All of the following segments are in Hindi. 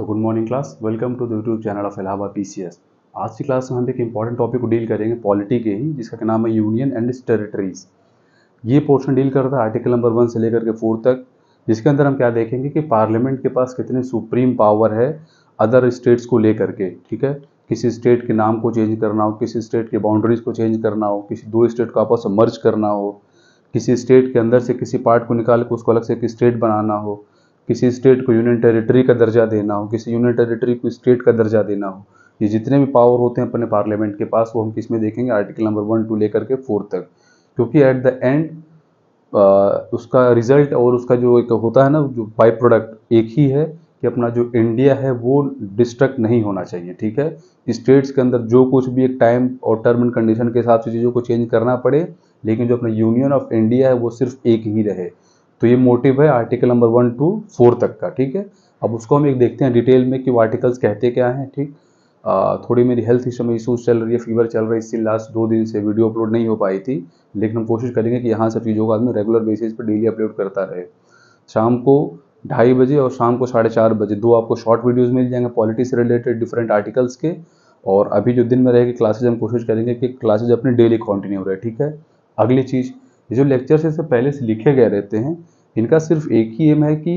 तो good morning class, welcome to the YouTube channel of Allahabad PCS. आज की क्लास में हम एक इंपॉर्टेंट टॉपिक को डील करेंगे पॉलिटी के ही, जिसका नाम है यूनियन एंड इट्स टेरिटरीज। ये पोर्शन डील करता है आर्टिकल नंबर 1 से लेकर के 4 तक, जिसके अंदर हम क्या देखेंगे कि पार्लियामेंट के पास कितने सुप्रीम पावर है अदर स्टेट्स को लेकर के। ठीक है, किसी स्टेट के नाम को चेंज करना हो, किसी स्टेट के बाउंड्रीज को चेंज करना हो, किसी दो स्टेट को आपस में मर्ज करना हो, किसी स्टेट के अंदर से किसी पार्ट को निकाल के उसको अलग से एक स्टेट बनाना हो, किसी स्टेट को यूनियन टेरिटरी का दर्जा देना हो, किसी यूनियन टेरिटरी को स्टेट का दर्जा देना हो। ये जितने भी पावर होते हैं अपने पार्लियामेंट के पास, वो हम किस में देखेंगे, आर्टिकल नंबर 1 टू लेकर के 4 तक। क्योंकि एट द एंड उसका रिजल्ट और उसका जो एक होता है ना, जो बाई प्रोडक्ट एक ही है कि अपना जो इंडिया है वो डिस्ट्रक्ट नहीं होना चाहिए। ठीक है, स्टेट्स के अंदर जो कुछ भी एक टाइम और टर्म एंड कंडीशन के हिसाब से चीज़ों को चेंज करना पड़े, लेकिन जो अपना यूनियन ऑफ इंडिया है वो सिर्फ एक ही रहे। तो ये मोटिव है आर्टिकल नंबर 1 टू 4 तक का। ठीक है, अब उसको हम एक देखते हैं डिटेल में कि वो आर्टिकल्स कहते क्या हैं। ठीक, थोड़ी मेरी हेल्थ इशू में इशूज़ चल रही है, फीवर चल रहा है, इससे लास्ट 2 दिन से वीडियो अपलोड नहीं हो पाई थी, लेकिन हम कोशिश करेंगे कि यहाँ सब चीज़ों को आदमी रेगुलर बेसिस पर डेली अपलोड करता रहे। शाम को 2:30 बजे और शाम को 4:30 बजे 2 आपको शॉर्ट वीडियोज़ मिल जाएंगे पॉलिटी से रिलेटेड डिफरेंट आर्टिकल्स के। और अभी जो दिन में रहेगी क्लासेज, हम कोशिश करेंगे कि क्लासेज अपने डेली कंटिन्यू रहे। ठीक है, अगली चीज़, ये जो लेक्चर्स इससे पहले से लिखे गए रहते हैं, इनका सिर्फ एक ही एम है कि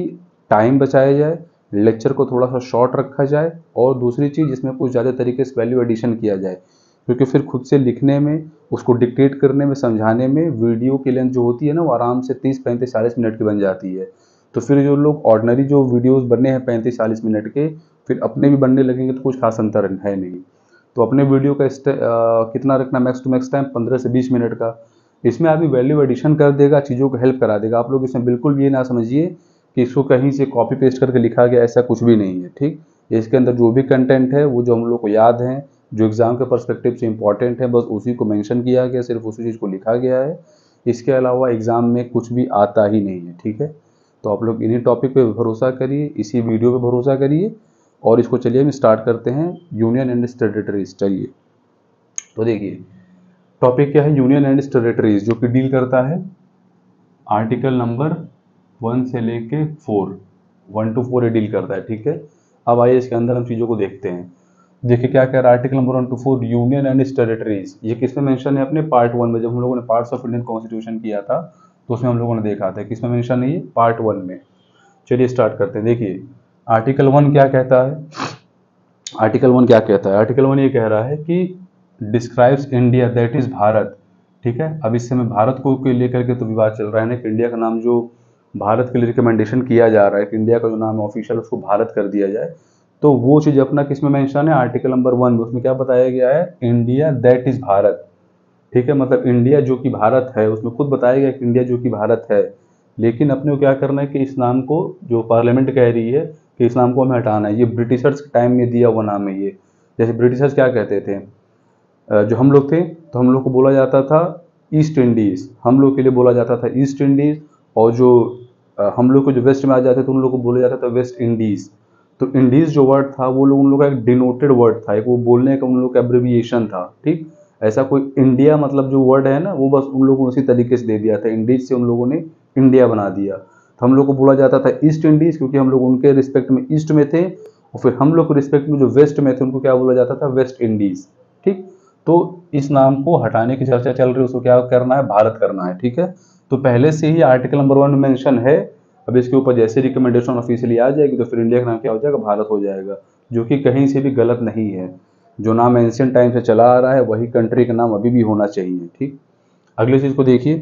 टाइम बचाया जाए, लेक्चर को थोड़ा सा शॉर्ट रखा जाए, और दूसरी चीज़ इसमें कुछ ज़्यादा तरीके से वैल्यू एडिशन किया जाए। क्योंकि फिर खुद से लिखने में, उसको डिक्टेट करने में, समझाने में वीडियो की लेंथ जो होती है ना, वो आराम से 30, 35, 40 मिनट की बन जाती है। तो फिर जो लोग ऑर्डिनरी जो वीडियोस बनने हैं 35, 40 मिनट के, फिर अपने भी बनने लगेंगे तो कुछ खास अंतर है नहीं। तो अपने वीडियो का कितना रखना, मैक्स टू मैक्स टाइम 15 से 20 मिनट का। इसमें आदमी वैल्यू एडिशन कर देगा, चीज़ों को हेल्प करा देगा। आप लोग इसमें बिल्कुल ये ना समझिए कि इसको कहीं से कॉपी पेस्ट करके लिखा गया, ऐसा कुछ भी नहीं है। ठीक, इसके अंदर जो भी कंटेंट है वो जो हम लोग को याद है, जो एग्ज़ाम के पर्सपेक्टिव से इंपॉर्टेंट है, बस उसी को मेंशन किया गया, सिर्फ उसी चीज़ को लिखा गया है। इसके अलावा एग्ज़ाम में कुछ भी आता ही नहीं है। ठीक है, तो आप लोग इन्हीं टॉपिक पे भरोसा करिए, इसी वीडियो पे भरोसा करिए, और इसको चलिए हम स्टार्ट करते हैं, यूनियन एंड इट्स टेरिटरीज। चलिए, तो देखिए टॉपिक क्या है, यूनियन एंड इट्स टेरिटरीज, जो कि डील करता है आर्टिकल नंबर 1 से लेके 4, 1 टू 4 ये डील करता है। ठीक है, अब आइए इसके अंदर हम चीज़ों को देखते हैं। देखिए क्या कह रहा है article number 1 to 4, union and its territories. ये किसमें मेंशन है, अपने पार्ट 1 में, जब हम लोगों ने पार्ट्स ऑफ इंडियन कॉन्स्टिट्यूशन किया था तो उसमें हम लोगों ने देखा था किसमें मेंशन है, ये पार्ट 1 में। चलिए स्टार्ट करते हैं। देखिए आर्टिकल 1 क्या कहता है, आर्टिकल 1 क्या कहता है, आर्टिकल 1 ये कह रहा है कि describes India that is Bharat. ठीक है, अब इस समय भारत को लेकर के तो विवाद चल रहा है ना, कि इंडिया का नाम जो भारत के लिए रिकमेंडेशन किया जा रहा है कि इंडिया का जो नाम है ऑफिशियल उसको भारत कर दिया जाए। तो वो चीज़ अपना किस में मेंशन है, आर्टिकल नंबर 1 में। उसमें क्या बताया गया है, इंडिया दैट इज भारत। ठीक है, मतलब इंडिया जो कि भारत है, उसमें खुद बताया गया कि इंडिया जो कि भारत है। लेकिन अपने को क्या करना है कि इस नाम को, जो पार्लियामेंट कह रही है कि इस नाम को हमें हटाना है, ये ब्रिटिशर्स के टाइम में दिया हुआ नाम है ये। जैसे ब्रिटिशर्स क्या कहते थे, जो हम लोग थे तो हम लोग को बोला जाता था ईस्ट इंडीज़, हम लोग के लिए बोला जाता था ईस्ट इंडीज़। और जो हम लोग को जो वेस्ट में आ जाते थे उन लोग को बोला जाता था वेस्ट इंडीज़। तो इंडीज़ जो वर्ड था वो लोग, उन लोग का एक डिनोटेड वर्ड था, एक वो बोलने का उन लोग का एब्रिविएशन था। ठीक, ऐसा कोई इंडिया मतलब जो वर्ड है ना, वो बस उन लोगों ने उसी तरीके से दे दिया था, इंडीज से उन लोगों ने इंडिया बना दिया। तो हम लोग को बोला जाता था ईस्ट इंडीज़, क्योंकि हम लोग उनके रिस्पेक्ट में ईस्ट में थे, और फिर हम लोग के रिस्पेक्ट में जो वेस्ट में थे उनको क्या बोला जाता था, वेस्ट इंडीज़। ठीक, तो इस नाम को हटाने की चर्चा चल रही है, उसको क्या करना है, भारत करना है। ठीक है, तो पहले से ही आर्टिकल नंबर 1 में मेंशन है। अब इसके ऊपर जैसे रिकमेंडेशन ऑफिशियली आ जाएगी तो फिर इंडिया का नाम क्या हो जाएगा, भारत हो जाएगा, जो कि कहीं से भी गलत नहीं है। जो नाम एंशियंट टाइम से चला आ रहा है वही कंट्री का नाम अभी भी होना चाहिए। ठीक, अगली चीज को देखिए,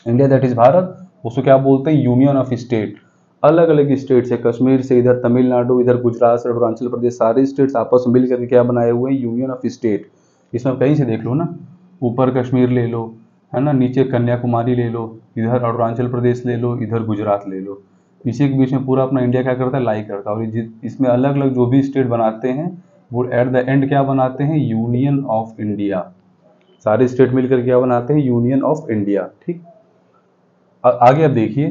इंडिया दैट इज भारत, उसको क्या बोलते हैं, यूनियन ऑफ स्टेट। अलग अलग स्टेट्स है, कश्मीर से इधर तमिलनाडु, इधर गुजरात से अरुणाचल प्रदेश, सारे स्टेट्स आपस में मिलकर क्या बनाए हुए हैं, यूनियन ऑफ स्टेट। इसमें कहीं से देख लो ना, ऊपर कश्मीर ले लो, है ना, नीचे कन्याकुमारी ले लो, इधर अरुणाचल प्रदेश ले लो, इधर गुजरात ले लो, इसी के बीच में पूरा अपना इंडिया क्या करता है, लाई करता है। और इसमें अलग अलग जो भी स्टेट बनाते हैं वो एट द एंड क्या बनाते हैं, यूनियन ऑफ इंडिया। सारे स्टेट मिलकर क्या बनाते हैं, यूनियन ऑफ इंडिया। ठीक, आगे अब देखिए,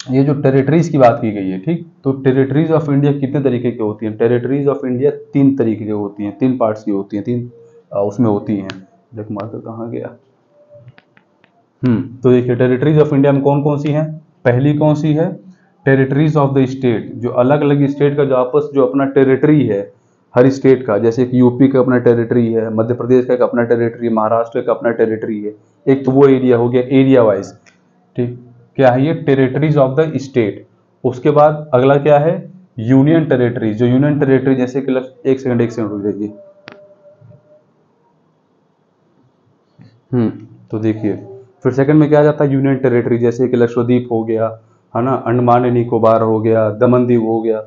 ये जो टेरिटरीज की बात की गई है, ठीक, तो टेरिटरीज ऑफ इंडिया कितने तरीके की होती हैं, टेरिटरीज ऑफ इंडिया 3 तरीके की होती हैं, 3 पार्ट्स की होती हैं, 3 उसमें होती हैं। देखो मार्कर कहाँ गया, तो देखिए टेरिटरीज ऑफ इंडिया में कौन कौन सी हैं। पहली कौन सी है, टेरिटरीज ऑफ द स्टेट, जो अलग अलग स्टेट का जो आपस जो अपना टेरिटरी है हर स्टेट का, जैसे कि यूपी का अपना टेरिटरी है, मध्य प्रदेश का एक अपना टेरिटरी है, महाराष्ट्र का अपना टेरिटरी है। एक तो वो एरिया हो गया एरिया वाइज, ठीक। क्या है ये टेरिटरीज ऑफ द स्टेट। उसके बाद अगला क्या है यूनियन टेरिटरी, जो यूनियन टेरिटरी जैसे कि एक सेकंड रुक जाइए। तो देखिए फिर सेकंड में क्या आ जाता है यूनियन टेरिटरी, जैसे कि लक्षद्वीप हो गया, है ना, अंडमान एंड निकोबार हो गया, दमन दीव हो गया।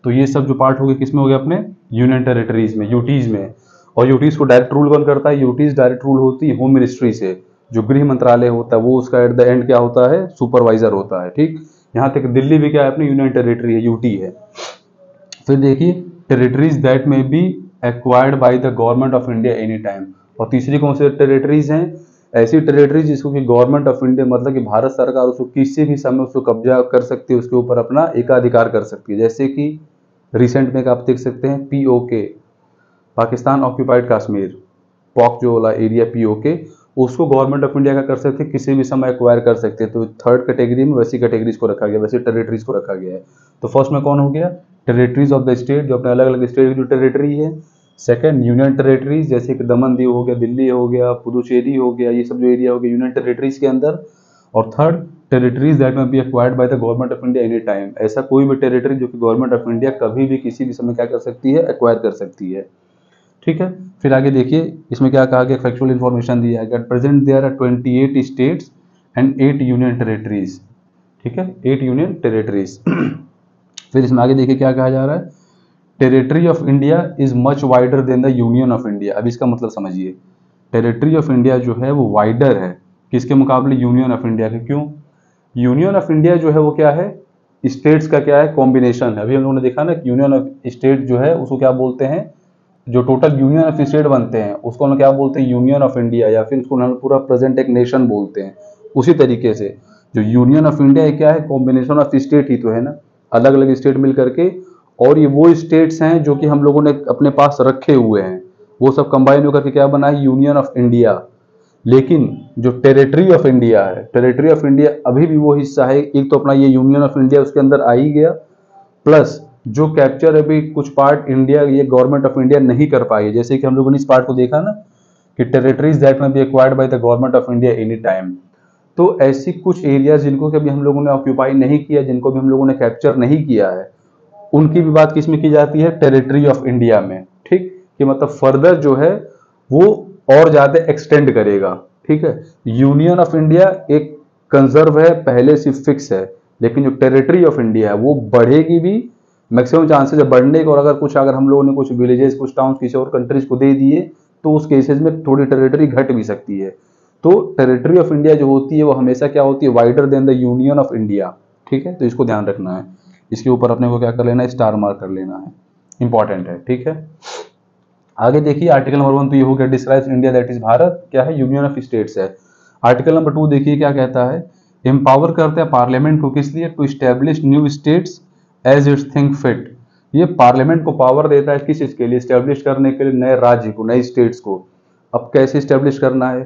तो ये सब जो पार्ट हो गए किसमें हो गया अपने यूनियन टेरिटरीज में, यूटीज में। और यूटीज को डायरेक्ट रूल कौन करता है, यूटीज डायरेक्ट रूल होती है होम मिनिस्ट्री से, जो गृह मंत्रालय होता है वो उसका एट द एंड क्या होता है सुपरवाइजर होता है, ठीक। यहाँ तक दिल्ली भी क्या है अपनी यूनियन टेरिटरी है, यूटी है। फिर देखिए टेरिटरीज दैट में B acquired by the government of India any time. और तीसरी कौन सी टेरिटरीज हैं, ऐसी टेरिटरीज जिसको कि गवर्नमेंट ऑफ इंडिया मतलब कि भारत सरकार उसको किसी भी समय उसको कब्जा कर सकती है, उसके ऊपर अपना एकाधिकार कर सकती है। जैसे कि रिसेंट में आप देख सकते हैं PoK, Pakistan occupied Kashmir, pock जो वाला एरिया पीओके, उसको गवर्नमेंट ऑफ इंडिया का कर सकते हैं, किसी भी समय एक्वायर कर सकते हैं। तो थर्ड कैटेगरी में वैसी कैटेगरीज को रखा गया, वैसी टेरिटरीज को रखा गया है। तो फर्स्ट में कौन हो गया टेरिटरीज ऑफ द स्टेट, जो अपने अलग अलग स्टेट की जो टेरिटरी है। सेकंड यूनियन टेरिटरीज, जैसे कि दमन दीव हो गया, दिल्ली हो गया, पुदुचेरी हो गया, ये सब जो एरिया हो गया यूनियन टेरिटरीज के अंदर। और थर्ड टेरिटरीज दैट में B acquired by the government of India any time, ऐसा कोई भी टेरिटरी जो कि गवर्नमेंट ऑफ इंडिया कभी भी किसी भी समय क्या कर सकती है एक्वायर कर सकती है, ठीक है। फिर आगे देखिए इसमें क्या कहा गया, फैक्चुअल इन्फॉर्मेशन दिया गया, present there are 28 states and 8 union territories, ठीक है, 8 यूनियन टेरिटरीज। फिर इसमें आगे देखिए क्या कहा जा रहा है, territory of India is much wider than the union of India. अब इसका मतलब समझिए, टेरिटरी ऑफ इंडिया जो है वो वाइडर है किसके मुकाबले, यूनियन ऑफ इंडिया के। क्यों, यूनियन ऑफ इंडिया जो है वो क्या है स्टेट्स का क्या है कॉम्बिनेशन है। अभी हम लोगों ने देखा ना कि यूनियन ऑफ स्टेट जो है उसको क्या बोलते हैं, जो टोटल यूनियन ऑफ स्टेट बनते हैं उसको हम क्या बोलते हैं यूनियन ऑफ इंडिया, या फिर उसको हम पूरा प्रेजेंट एक नेशन बोलते हैं। उसी तरीके से जो यूनियन ऑफ इंडिया क्या है कॉम्बिनेशन ऑफ स्टेट ही तो है ना, अलग अलग स्टेट मिल करके। और ये वो स्टेट्स हैं जो कि हम लोगों ने अपने पास रखे हुए हैं, वो सब कंबाइन होकर के क्या बना है यूनियन ऑफ इंडिया। लेकिन जो टेरिटरी ऑफ इंडिया है, टेरिटरी ऑफ इंडिया अभी भी वो हिस्सा है, एक तो अपना ये यूनियन ऑफ इंडिया उसके अंदर आ ही गया, प्लस जो कैप्चर अभी कुछ पार्ट इंडिया ये गवर्नमेंट ऑफ इंडिया नहीं कर पाई है। जैसे कि हम लोगों ने इस पार्ट को देखा ना कि टेरिटरीज दैट में B acquired by the government of India any time. तो ऐसी कुछ एरिया जिनको कभी हम लोगों ने ऑक्यूपाई नहीं किया, जिनको भी हम लोगों ने कैप्चर नहीं किया है, उनकी भी बात किसमें की जाती है टेरिटरी ऑफ इंडिया में, ठीक। कि मतलब फर्दर जो है वो और ज्यादा एक्सटेंड करेगा, ठीक है। यूनियन ऑफ इंडिया एक कंजर्व है पहले से फिक्स है, लेकिन जो टेरिटरी ऑफ इंडिया है वो बढ़ेगी भी, मैक्सिमम चांसेस है बढ़ने के। और अगर हम लोगों ने कुछ विलेजेस कुछ टाउन्स किसी और कंट्रीज को दे दिए तो उस केसेस में थोड़ी टेरिटरी घट भी सकती है। तो टेरिटरी ऑफ इंडिया जो होती है वो हमेशा क्या होती है wider than the union of India, ठीक है। तो इसको ध्यान रखना है, इसके ऊपर अपने को क्या कर लेना है स्टार मार्क कर लेना है, इंपॉर्टेंट है, ठीक है। आगे देखिए आर्टिकल नंबर 1 तो ये हो गया describes India that is Bharat, क्या है यूनियन ऑफ स्टेट्स है। आर्टिकल नंबर 2 देखिए क्या कहता है, एम्पावर करते हैं पार्लियामेंट को किस लिए, to establish new states as its think fit. ये पार्लियामेंट को पावर देता है किस चीज के लिए, स्टैब्लिश करने के लिए नए राज्य को, नई स्टेट्स को। अब कैसे स्टैब्लिश करना है,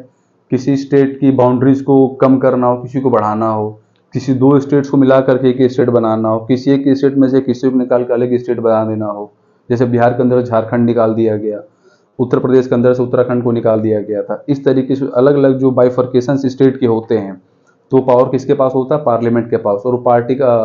किसी स्टेट की बाउंड्रीज को कम करना हो, किसी को बढ़ाना हो, किसी 2 स्टेट्स को मिला करके एक स्टेट बनाना हो, किसी एक स्टेट में से किसी को निकाल कर अलग स्टेट बना देना हो। जैसे बिहार के अंदर झारखंड निकाल दिया गया, उत्तर प्रदेश के अंदर से उत्तराखंड को निकाल दिया गया था। इस तरीके से अलग अलग जो बाइफर्केशन स्टेट के होते हैं तो पावर किसके पास होता है, पार्लियामेंट के पास। और वो पार्टी का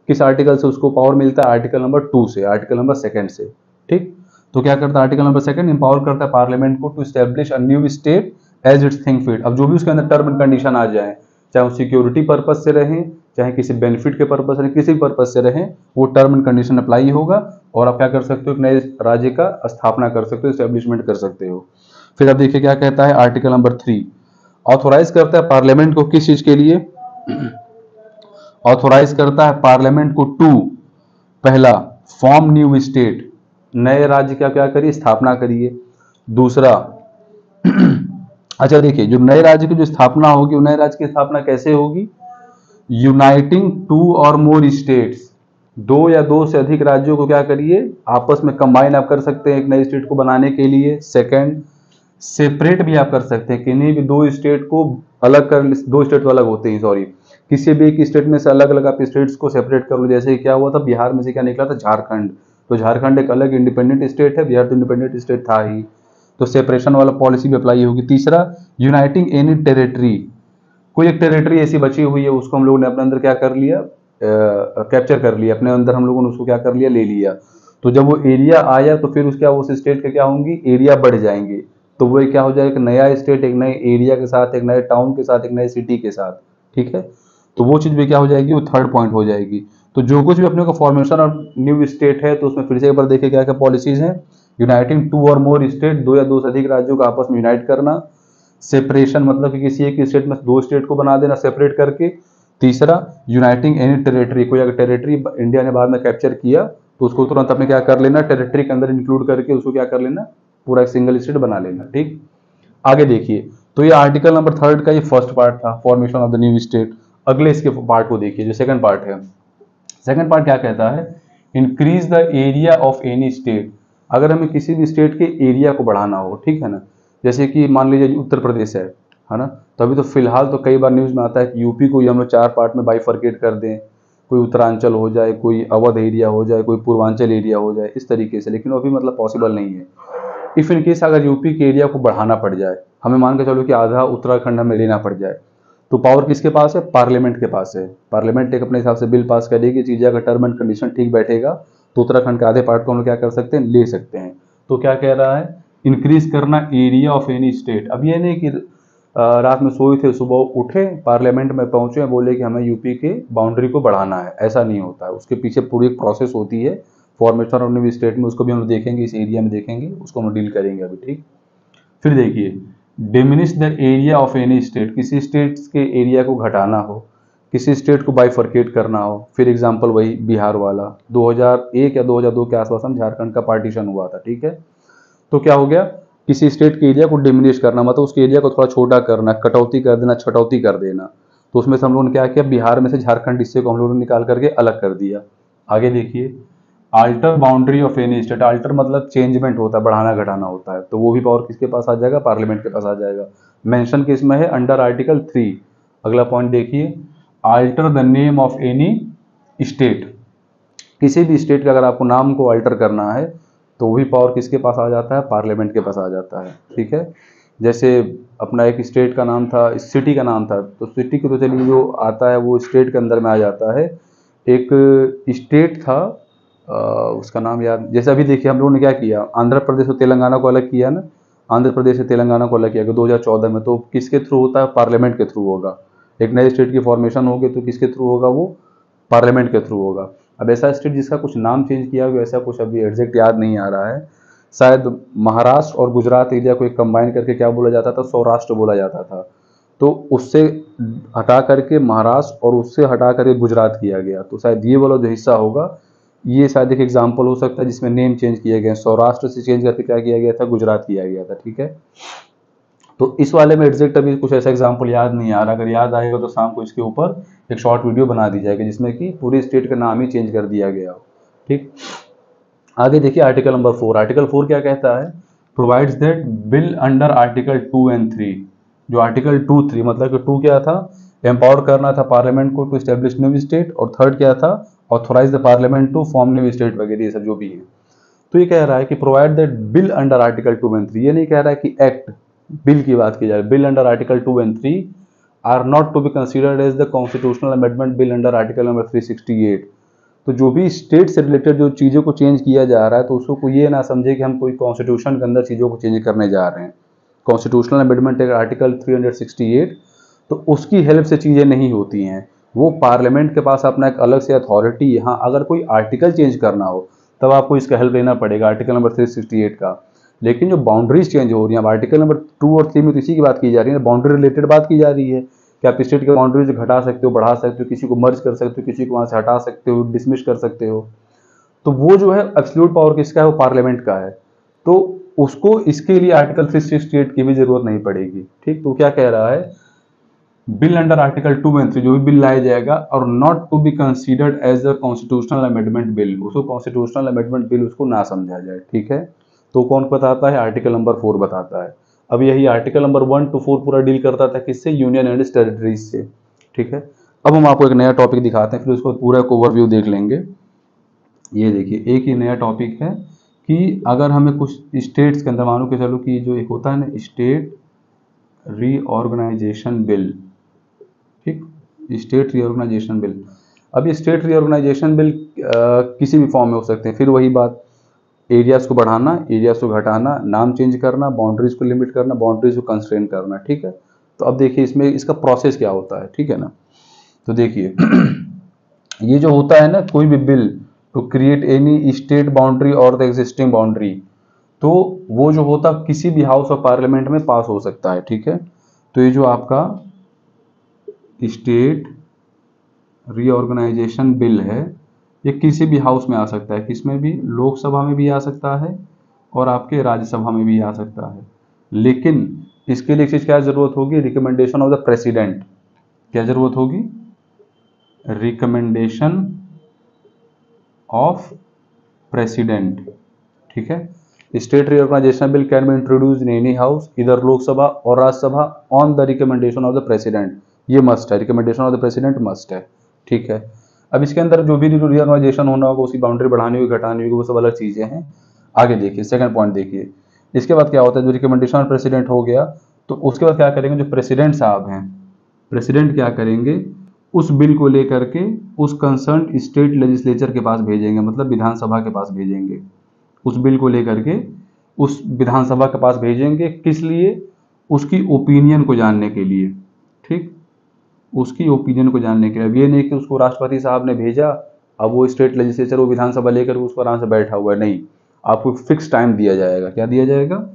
किस आर्टिकल से उसको पावर मिलता है, आर्टिकल नंबर 2 से, आर्टिकल नंबर 2 से, ठीक। तो क्या करता है आर्टिकल नंबर 2 इंपावर करता है पार्लियामेंट को to establish a new state as its think fit. अब जो भी उसके अंदर टर्म एंड कंडीशन आ जाए, चाहे वो सिक्योरिटी पर्पज से रहें, चाहे किसी बेनिफिट के पर्पज से, किसी भी पर्पज से रहें, वो टर्म एंड कंडीशन अप्लाई होगा और आप क्या कर सकते हो, एक नए राज्य का स्थापना कर सकते हो, स्टैब्लिशमेंट कर सकते हो। फिर अब देखिए क्या कहता है आर्टिकल नंबर 3, ऑथोराइज करता है पार्लियामेंट को किस चीज के लिए, ऑथोराइज करता है पार्लियामेंट को टू, पहला फॉर्म न्यू स्टेट, नए राज्य का क्या करिए स्थापना करिए। दूसरा अच्छा देखिए जो नए राज्य की जो स्थापना होगी, वो नए राज्य की स्थापना कैसे होगी, यूनाइटिंग 2 और मोर स्टेट्स, 2 या 2 से अधिक राज्यों को क्या करिए आपस में कंबाइन आप कर सकते हैं एक नए स्टेट को बनाने के लिए। सेकंड सेपरेट भी आप कर सकते हैं, किन्हीं भी 2 स्टेट को अलग कर, 2 स्टेट तो अलग होते हैं सॉरी, किसी भी एक स्टेट में से अलग अलग आप स्टेट्स को सेपरेट कर लो, जैसे क्या हुआ था बिहार में से क्या निकला था, झारखंड। तो झारखंड एक अलग इंडिपेंडेंट स्टेट है, बिहार तो इंडिपेंडेंट स्टेट था ही, तो सेपरेशन वाला पॉलिसी भी अप्लाई होगी। तीसरा, यूनाइटिंग एनी टेरिटरी, कोई एक टेरिटरी ऐसी बची हुई है उसको हम लोगों ने अपने अंदर क्या कर लिया, कैप्चर कर लिया अपने अंदर, हम लोगों ने उसको क्या कर लिया, ले लिया। तो जब वो एरिया आया तो फिर उसके उस स्टेट के क्या होंगी, एरिया बढ़ जाएंगे। तो वो क्या हो जाएगा, एक नया स्टेट एक नए एरिया के साथ, एक नए टाउन के साथ, एक नए सिटी के साथ, ठीक है। तो वो चीज़ भी क्या हो जाएगी, वो थर्ड पॉइंट हो जाएगी। तो जो कुछ भी अपने को फॉर्मेशन ऑफ न्यू स्टेट है, तो उसमें फिर से एक बार देखिए क्या क्या पॉलिसीज हैं। यूनाइटिंग टू और मोर स्टेट, दो या दो से अधिक राज्यों को आपस में यूनाइट करना। सेपरेशन मतलब कि किसी एक स्टेट में दो स्टेट को बना देना सेपरेट करके। तीसरा, यूनाइटिंग एनी टेरिटरी, कोई अगर टेरिटरी इंडिया ने बाद में कैप्चर किया तो उसको तुरंत अपने क्या कर लेना, टेरिटरी के अंदर इंक्लूड करके उसको क्या कर लेना, पूरा एक सिंगल स्टेट बना लेना, ठीक। आगे देखिए, तो ये आर्टिकल नंबर 3 का ये फर्स्ट पार्ट था, formation of the new state. अगले इसके पार्ट को देखिए, जो सेकंड पार्ट है। सेकंड पार्ट क्या कहता है, increase the area of any state. अगर हमें किसी भी स्टेट के एरिया को बढ़ाना हो, ठीक है ना, जैसे कि मान लीजिए उत्तर प्रदेश है ना, तो अभी तो फिलहाल तो कई बार न्यूज़ में आता है कि यूपी को ही हम लोग 4 पार्ट में बाइफर्केट कर दें, कोई उत्तरांचल हो जाए, कोई अवध एरिया हो जाए, कोई पूर्वांचल एरिया हो जाए, इस तरीके से, लेकिन वो भी मतलब पॉसिबल नहीं है। इफ इन केस अगर यूपी के एरिया को बढ़ाना पड़ जाए, हमें मान के चलो कि आधा उत्तराखंड हमें लेना पड़ जाए, तो पावर किसके पास है, पार्लियामेंट के पास है। पार्लियामेंट एक अपने हिसाब से बिल पास करेगी, चीज़ें अगर टर्म एंड कंडीशन ठीक बैठेगा तो उत्तराखंड के आधे पार्ट को हम लोग क्या कर सकते हैं, ले सकते हैं। तो क्या कह रहा है, इंक्रीज करना एरिया ऑफ एनी स्टेट। अब ये नहीं कि रात में सोए थे, सुबह उठे, पार्लियामेंट में पहुंचे, बोले कि हमें यूपी के बाउंड्री को बढ़ाना है, ऐसा नहीं होता है। उसके पीछे पूरी एक प्रोसेस होती है फॉर्मेशन ऑफ न्यू स्टेट में, उसको भी हम लोग देखेंगे, इस एरिया में देखेंगे, उसको हम डील करेंगे अभी, ठीक। फिर देखिए, diminish the area of any state, किसी स्टेट के एरिया को घटाना हो, किसी स्टेट को बाइफर्केट करना हो। फिर एग्जांपल वही बिहार वाला, 2001 या 2002 के आसपास हम झारखंड का पार्टीशन हुआ था, ठीक है। तो क्या हो गया, किसी स्टेट के एरिया को डिमिनिश करना मतलब उसके एरिया को थोड़ा छोटा करना, कटौती कर देना, छटौती कर देना। तो उसमें से हम लोगों ने क्या किया, बिहार में से झारखंड हिस्से को हम लोगों ने निकाल करके अलग कर दिया। आगे देखिए, alter boundary of any state, alter मतलब चेंजमेंट होता है, बढ़ाना घटाना होता है, तो वो भी पावर किसके पास आ जाएगा, पार्लियामेंट के पास आ जाएगा। मेंशन किसमें है, अंडर आर्टिकल 3। अगला पॉइंट देखिए, alter the name of any state, किसी भी स्टेट का अगर आपको नाम को अल्टर करना है तो वही पावर किसके पास आ जाता है, पार्लियामेंट के पास आ जाता है, ठीक है। जैसे अपना एक स्टेट का नाम था, सिटी का नाम था, तो सिटी को तो चलिए जो आता है वो स्टेट के अंदर में आ जाता है। एक स्टेट था, उसका नाम याद, जैसे अभी देखिए हम लोगों ने क्या किया, आंध्र प्रदेश और तेलंगाना को अलग किया ना, आंध्र प्रदेश से तेलंगाना को अलग किया 2014 में, तो किसके थ्रू होता है, पार्लियामेंट के थ्रू होगा। एक नए स्टेट की फॉर्मेशन होगी तो किसके थ्रू होगा, वो पार्लियामेंट के थ्रू होगा। अब ऐसा स्टेट जिसका कुछ नाम चेंज किया हुआ, ऐसा कुछ अभी एग्जैक्ट याद नहीं आ रहा है, शायद महाराष्ट्र और गुजरात एरिया को एक कंबाइन करके क्या बोला जाता था, सौराष्ट्र बोला जाता था। तो उससे हटा करके महाराष्ट्र और उससे हटा करके गुजरात किया गया, तो शायद ये वाला जो हिस्सा होगा, ये शायद एक एग्जाम्पल हो सकता है जिसमें नेम चेंज किया गया, सौराष्ट्र से चेंज करके क्या किया गया था, गुजरात किया गया था, ठीक है। तो इस वाले में एग्जैक्ट अभी कुछ ऐसा एग्जाम्पल याद नहीं आ रहा, अगर याद आएगा तो शाम को इसके ऊपर एक शॉर्ट वीडियो बना दी जाएगी जिसमें कि पूरी स्टेट का नाम ही चेंज कर दिया गया हो, ठीक। आगे देखिए आर्टिकल नंबर 4। आर्टिकल 4 क्या कहता है, provides that bill under article 2 and 3। जो आर्टिकल 2, 3 मतलब कि 2 क्या था, एम्पावर करना था पार्लियामेंट को टू स्टेब्लिश न्यू स्टेट, और थर्ड क्या था, authorise the parliament to form new state वगैरह, ये सब जो भी है। तो ये कह रहा है कि provide that bill under article 2 and 3, ये नहीं कह रहा है कि एक्ट, बिल की बात की जाए, bill under article 2 and 3 are not to be considered as the constitutional amendment bill under article number 368। तो जो भी स्टेट से रिलेटेड जो चीज़ों को चेंज किया जा रहा है, तो उसको ये ना समझे कि हम कोई कॉन्स्टिट्यूशन के अंदर चीज़ों को चेंज करने जा रहे हैं। कॉन्स्टिट्यूशनल अमेंडमेंट आर्टिकल 368, तो उसकी हेल्प से चीज़ें नहीं होती हैं, वो पार्लियामेंट के पास अपना एक अलग से अथॉरिटी। हाँ, अगर कोई आर्टिकल चेंज करना हो तब आपको इसका हेल्प लेना पड़ेगा, आर्टिकल नंबर 368 का। लेकिन जो बाउंड्रीज चेंज हो रही हैं, अब आर्टिकल नंबर 2 और 3 में तो इसी की बात की जा रही है, बाउंड्री रिलेटेड बात की जा रही है कि आप स्टेट के बाउंड्रीज घटा सकते हो, बढ़ा सकते हो, किसी को मर्ज कर सकते हो, किसी को वहाँ से हटा सकते हो, डिसमिस कर सकते हो। तो वो जो है एब्सोल्यूट पावर किसका है, वो पार्लियामेंट का है। तो उसको इसके लिए आर्टिकल 368 की भी जरूरत नहीं पड़ेगी, ठीक। तो क्या कह रहा है, बिल अंडर आर्टिकल 2 एंड 3 जो भी बिल लाया जाएगा, और not to be considered as a constitutional amendment bill, उसको कॉन्स्टिट्यूशनल अमेंडमेंट बिल उसको ना समझा जाए, ठीक है। तो कौन बताता है, आर्टिकल नंबर 4 बताता है। अब यही आर्टिकल नंबर 1 to 4 पूरा डील करता था किससे, यूनियन एंड टेरिटरीज से, ठीक है। अब हम आपको एक नया टॉपिक दिखाते हैं, फिर उसको पूरा एक ओवरव्यू देख लेंगे। ये देखिए एक ही नया टॉपिक है कि अगर हमें कुछ स्टेट्स के अंदर, मानो कि चलो कि जो एक होता है ना स्टेट रीऑर्गेनाइजेशन बिल, ठीक, स्टेट रीऑर्गेनाइजेशन बिल। अब ये स्टेट रीऑर्गेनाइजेशन बिल किसी भी फॉर्म में हो सकते हैं, फिर वही बात, एरियाज को बढ़ाना, एरियाज को घटाना, नाम चेंज करना, बाउंड्रीज को लिमिट करना, बाउंड्रीज को कंस्ट्रेन करना, ठीक है। तो अब देखिए इसमें इसका प्रोसेस क्या होता है, ठीक है ना। तो देखिए ये जो होता है ना, कोई भी bill to create any state boundary और द एग्जिस्टिंग बाउंड्री, तो वो जो होता किसी भी हाउस ऑफ पार्लियामेंट में पास हो सकता है, ठीक है। तो ये जो आपका स्टेट रीऑर्गेनाइजेशन बिल है, ये किसी भी हाउस में आ सकता है, किसमें भी, लोकसभा में भी आ सकता है और आपके राज्यसभा में भी आ सकता है। लेकिन इसके लिए एक चीज क्या जरूरत होगी, रिकमेंडेशन ऑफ द प्रेसिडेंट। क्या जरूरत होगी, रिकमेंडेशन ऑफ प्रेसिडेंट, ठीक है। State reorganisation bill can be introduce in any house, इधर लोकसभा और Rajya Sabha, on the recommendation of the president. ये मस्ट है, recommendation of the president must है, ठीक है। अब इसके अंदर जो भी रीऑर्गेनाइजेशन होना होगा, उसकी बाउंड्री बढ़ानी होगी, घटानी होगी, वो सब अलग चीजें हैं। आगे देखिए सेकंड पॉइंट देखिए, इसके बाद क्या होता है, जो रिकमेंडेशन ऑफ प्रेसिडेंट हो गया, तो उसके बाद क्या करेंगे, जो प्रेसिडेंट साहब हैं, प्रेसिडेंट क्या करेंगे, उस बिल को लेकर के उस कंसर्न स्टेट लेजिस्लेचर के पास भेजेंगे, मतलब विधानसभा के पास भेजेंगे। उस बिल को लेकर के उस विधानसभा के पास भेजेंगे, किस लिए, उसकी ओपिनियन को जानने के लिए, ठीक, उसकी ओपिनियन को जानने के लिए। अब ये नहीं कि उसको राष्ट्रपति साहब ने भेजा, अब वो स्टेट लेजिस्लेचर वो विधानसभा लेकर उसको आराम से बैठा हुआ है, नहीं, आपको फिक्स टाइम दिया जाएगा। क्या दिया जाएगा,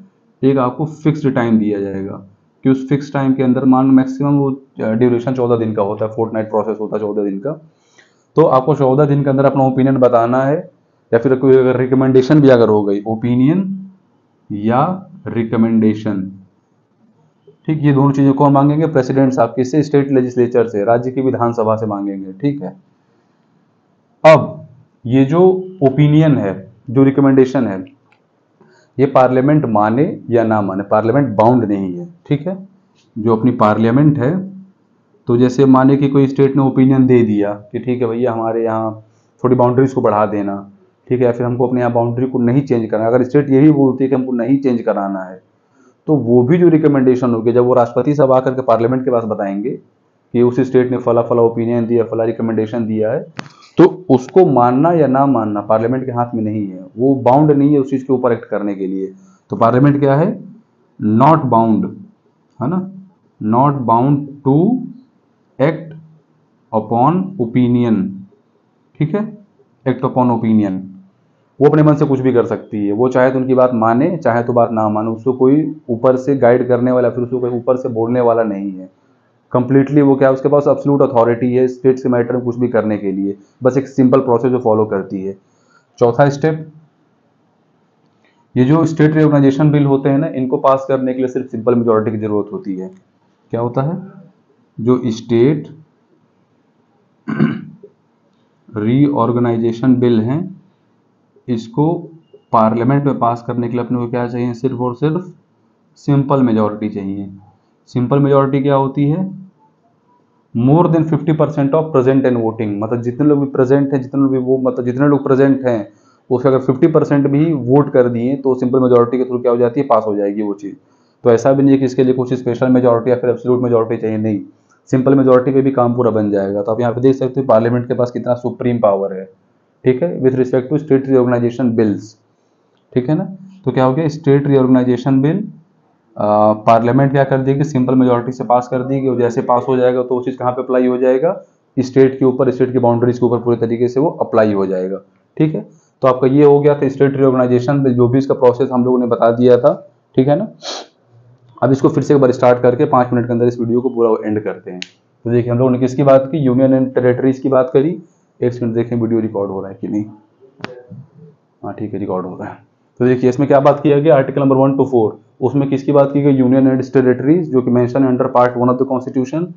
एक आपको फिक्स्ड टाइम दिया जाएगा कि उस फिक्स टाइम के अंदर, मान मैक्सिमम वो ड्यूरेशन 14 दिन का होता है, फोर्टनाइट प्रोसेस होता है 14 दिन का, तो आपको 14 दिन के अंदर अपना ओपिनियन बताना है, या फिर कोई अगर रिकमेंडेशन भी अगर हो गई, ओपिनियन या रिकमेंडेशन, ठीक, ये दोनों चीजें कौन मांगेंगे, प्रेसिडेंट साहब, किससे, स्टेट लेजिस्लेचर से, राज्य की विधानसभा से मांगेंगे, ठीक है। अब ये जो ओपिनियन है, जो रिकमेंडेशन है, ये पार्लियामेंट माने या ना माने, पार्लियामेंट बाउंड नहीं है, ठीक है। जो अपनी पार्लियामेंट है, तो जैसे माने कि कोई स्टेट ने ओपिनियन दे दिया कि ठीक है भैया हमारे यहाँ थोड़ी बाउंड्रीज को बढ़ा देना, ठीक है, या फिर हमको अपने यहाँ बाउंड्री को नहीं चेंज करना, अगर स्टेट यही बोलती है कि हमको नहीं चेंज कराना है, तो वो भी जो रिकमेंडेशन होगी, जब वो राष्ट्रपति साहब आकर के पार्लियामेंट के पास बताएंगे कि उस स्टेट ने फला फला ओपिनियन दिया, फला रिकमेंडेशन दिया है, तो उसको मानना या ना मानना पार्लियामेंट के हाथ में नहीं है, वो बाउंड नहीं है उस चीज के ऊपर एक्ट करने के लिए। तो पार्लियामेंट क्या है, नॉट बाउंड, है ना, not bound to act upon opinion, ठीक है, एक्ट अपॉन ओपिनियन। वो अपने मन से कुछ भी कर सकती है, वो चाहे तो उनकी बात माने, चाहे तो बात ना माने, उसको कोई ऊपर से गाइड करने वाला, फिर उसको कोई ऊपर से बोलने वाला नहीं है। कंप्लीटली वो क्या, उसके पास एब्सोल्यूट अथॉरिटी है स्टेट्स के मैटर में कुछ भी करने के लिए, बस एक सिंपल प्रोसेस जो फॉलो करती है। चौथा स्टेप, ये जो स्टेट रिऑर्गेनाइजेशन बिल होते हैं ना, इनको पास करने के लिए सिर्फ सिंपल मेजोरिटी की जरूरत होती है। क्या होता है, जो स्टेट रीऑर्गेनाइजेशन बिल हैं, इसको पार्लियामेंट में पास करने के लिए अपने को क्या चाहिए, सिर्फ और सिर्फ सिंपल मेजोरिटी चाहिए। सिंपल मेजोरिटी क्या होती है, more than 50% of present and voting, मतलब जितने लोग भी प्रेजेंट हैं, जितने लोग भी वो, मतलब जितने लोग प्रेजेंट हैं उसके अगर 50% भी वोट कर दिए तो सिंपल मेजोरिटी के थ्रू क्या हो जाती है, पास हो जाएगी वो चीज़। तो ऐसा भी नहीं है कि इसके लिए कुछ स्पेशल मेजोरिटी या फिर एब्सोल्यूट मेजोरिटी चाहिए, नहीं, सिंपल मेजोरिटी पे भी काम पूरा बन जाएगा। तो आप यहाँ पे देख सकते हो पार्लियामेंट के पास कितना सुप्रीम पावर है, ठीक है, with respect to state reorganisation bills, ठीक है ना। तो क्या हो गया, स्टेट रीऑर्गेनाइजेशन बिल पार्लियामेंट क्या कर देगी, सिंपल मेजोरिटी से पास कर देगी, और जैसे पास हो जाएगा तो वो चीज़ कहाँ पे अप्लाई हो जाएगा, स्टेट के ऊपर, स्टेट की बाउंड्रीज के ऊपर पूरे तरीके से वो अप्लाई हो जाएगा, ठीक है। तो आपका ये हो गया था स्टेट रीऑर्गेनाइजेशन बिल, जो भी इसका प्रोसेस हम लोगों ने बता दिया था, ठीक है ना। अब इसको फिर से एक बार स्टार्ट करके 5 मिनट के अंदर इस वीडियो को पूरा एंड करते हैं। तो देखिए हम लोगों ने किसकी बात की, यूनियन एंड टेरिटरीज की बात करी। एक सेकंड देखें वीडियो रिकॉर्ड हो रहा है कि नहीं, हाँ ठीक है रिकॉर्ड हो रहा है। तो देखिए इसमें क्या बात किया गया, आर्टिकल नंबर 1 to 4, उसमें किसकी बात की गई, यूनियन एंड टेरिटरीज, जो कि mention under part 1 of the constitution.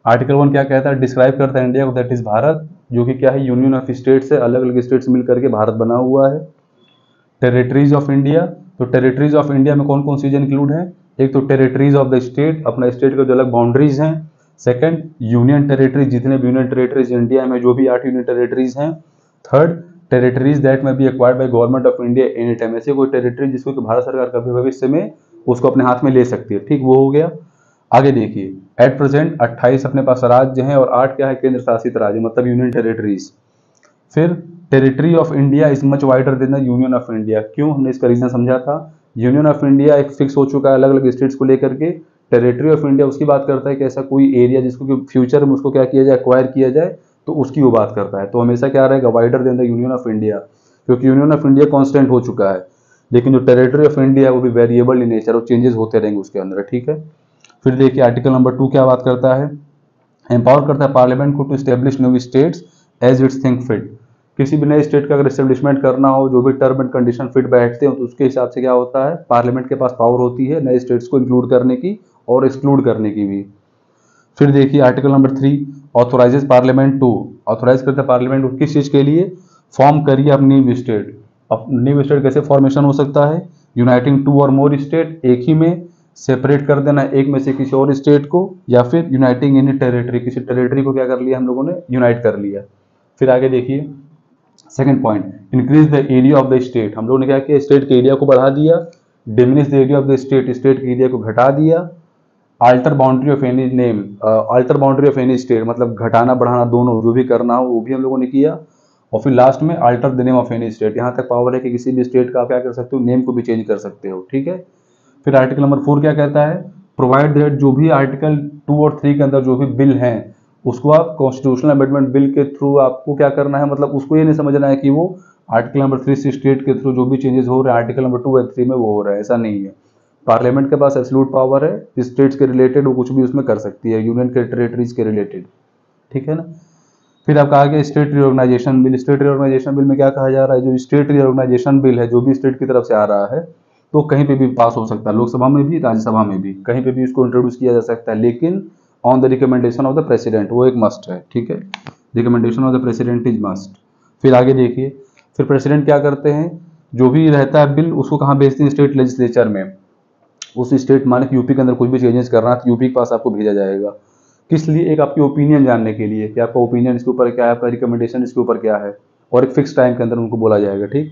Article 1 क्या कहता है, डिस्क्राइब करता है इंडिया को, दैट इज भारत, जो कि क्या है, यूनियन ऑफ स्टेट्स है, अलग अलग स्टेट्स मिल करके भारत बना हुआ है। टेरिटरीज ऑफ इंडिया, तो टेरिटरीज ऑफ इंडिया में कौन कौन सी चीजें इंक्लूड है, एक तो टेरिटरीज ऑफ द स्टेट, अपना स्टेट का जो अलग बाउंड्रीज हैं, सेकंड, यूनियन टेरिटरी, जितने भी यूनियन टेरिटरीज इंडिया में, जो भी 8 यूनियन टेरिटरीज हैं। थर्ड, टेरिटरीज दैट में B acquired by government of India any time, ऐसे कोई टेरिटरी जिसको कि भारत सरकार कभी भविष्य में उसको अपने हाथ में ले सकती है, ठीक, वो हो गया। आगे देखिए, एट प्रेजेंट 28 अपने पास राज्य हैं और 8 क्या है, केंद्र शासित राज्य, मतलब यूनियन टेरिटरीज। फिर territory of India is much wider than the union of India, क्यों, हमने इसका रीजन समझा था। यूनियन ऑफ इंडिया एक फिक्स हो चुका है अलग अलग स्टेट्स को लेकर के, टेरिटरी ऑफ इंडिया उसकी बात करता है कि ऐसा कोई एरिया जिसको कि फ्यूचर में उसको क्या किया जाए, एक्वायर किया जाए, तो उसकी वो बात करता है। तो हमेशा क्या रहेगा, wider than the union of India, क्योंकि यूनियन ऑफ इंडिया कांस्टेंट हो चुका है, लेकिन जो टेरिटरी ऑफ इंडिया है वो भी वेरिएबल इन नेचर और चेंजेस होते रहेंगे उसके अंदर, ठीक है। फिर देखिए आर्टिकल नंबर 2 क्या बात करता है, एम्पावर करता है पार्लियामेंट को to establish new states as its think fit. किसी भी नए स्टेट का अगर एस्टेब्लिशमेंट करना हो, जो भी टर्म एंड कंडीशन फिट बैठते हो, तो उसके हिसाब से क्या होता है, पार्लियामेंट के पास पावर होती है नए स्टेट्स को इंक्लूड करने की और एक्सक्लूड करने की भी। फिर देखिए article number 3 authorises parliament to, authorise करता है पार्लियामेंट को किस चीज के लिए, फॉर्म करिए अब न्यू स्टेट। अब न्यू स्टेट कैसे फॉर्मेशन हो सकता है, यूनाइटिंग 2 और मोर स्टेट, एक ही में सेपरेट कर देना एक में से किसी और स्टेट को, या फिर यूनाइटिंग एनी टेरिटरी, किसी टेरिटरी को क्या कर लिया हम लोगों ने, यूनाइट कर लिया। फिर आगे देखिए second point, increase the area of the state, हम लोगों ने क्या किया, स्टेट के एरिया को बढ़ा दिया। Diminish the area of the state, state के एरिया को घटा दिया। Alter boundary of any name, alter boundary of any state, मतलब घटाना बढ़ाना दोनों जो भी करना हो वो भी हम लोगों ने किया। और फिर लास्ट में alter the name of any state, यहाँ तक पावर है कि किसी भी स्टेट का आप क्या कर सकते हो, नेम को भी चेंज कर सकते हो, ठीक है। फिर आर्टिकल नंबर 4 क्या कहता है, प्रोवाइड दैट जो भी आर्टिकल 2 और 3 के अंदर जो भी बिल हैं उसको आप कॉन्स्टिट्यूशनल अमेंडमेंट बिल के थ्रू आपको क्या करना है, मतलब उसको ये नहीं समझना है कि वो आर्टिकल नंबर 3 से स्टेट के थ्रू जो भी चेंजेस हो रहे हैं आर्टिकल नंबर 2 और 3 में वो हो रहा है, ऐसा नहीं है। पार्लियामेंट के पास एब्सोल्यूट पावर है, स्टेट्स के रिलेटेड वो कुछ भी उसमें कर सकती है, यूनियन के टेरिटरीज के रिलेटेड, ठीक है ना। फिर आपका आगे state reorganisation bill, state reorganisation bill में क्या कहा जा रहा है, जो स्टेट रिऑर्गेनाइजेशन बिल है जो भी स्टेट की तरफ से आ रहा है तो कहीं पे भी पास हो सकता है, लोकसभा में भी राज्यसभा में भी कहीं पे भी इसको इंट्रोड्यूस किया जा सकता है, लेकिन on the recommendation of the president, वो एक मस्ट है, ठीक है, recommendation of the president is must. फिर आगे देखिए, फिर प्रेसिडेंट क्या करते हैं, जो भी रहता है बिल उसको कहाँ भेजते हैं, स्टेट लेजिस्लेचर में। उस स्टेट माने यूपी के अंदर कुछ भी चेंजेस करना है तो यूपी के पास आपको भेजा जाएगा, किस लिए, एक आपकी ओपिनियन जानने के लिए कि आपका ओपिनियन इसके ऊपर क्या है, आपका रिकमेंडेशन इसके ऊपर क्या है, और एक फिक्स टाइम के अंदर उनको बोला जाएगा, ठीक।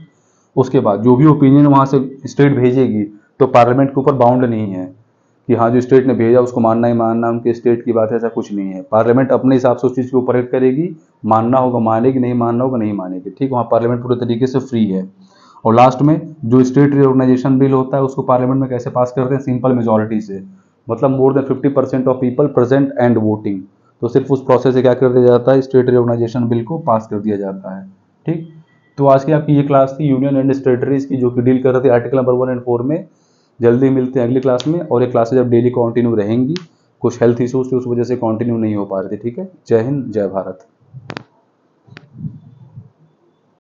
उसके बाद जो भी ओपिनियन वहाँ से स्टेट भेजेगी तो पार्लियामेंट के ऊपर बाउंड नहीं है कि हाँ जो स्टेट ने भेजा उसको मानना ही मानना, उनके स्टेट की बात है, ऐसा कुछ नहीं है। पार्लियामेंट अपने हिसाब से उस चीज़ के ऊपर एक्ट करेगी, मानना होगा मानेगी, नहीं मानना होगा नहीं मानेगी, ठीक, वहाँ पार्लियामेंट पूरे तरीके से फ्री है। और लास्ट में जो स्टेट रिऑर्गेनाइजेशन बिल होता है उसको पार्लियामेंट में कैसे पास करते हैं, सिंपल मेजोरिटी से, मतलब more than 50% of people present and voting, तो सिर्फ उस प्रोसेस से क्या कर दिया जाता है, स्टेट रिऑर्गेनाइजेशन बिल को पास कर दिया जाता है, ठीक। तो आज की आपकी ये क्लास थी यूनियन एंड टेरिटरीज की, जो कि डील कर रहे थे आर्टिकल नंबर 1 और 4 में। जल्दी मिलते हैं अगली क्लास में, और ये क्लासेज अब डेली कंटिन्यू रहेंगी, कुछ हेल्थ इश्यूज की उस वजह से कंटिन्यू नहीं हो पा रहे थे, ठीक है। जय हिंद, जय भारत।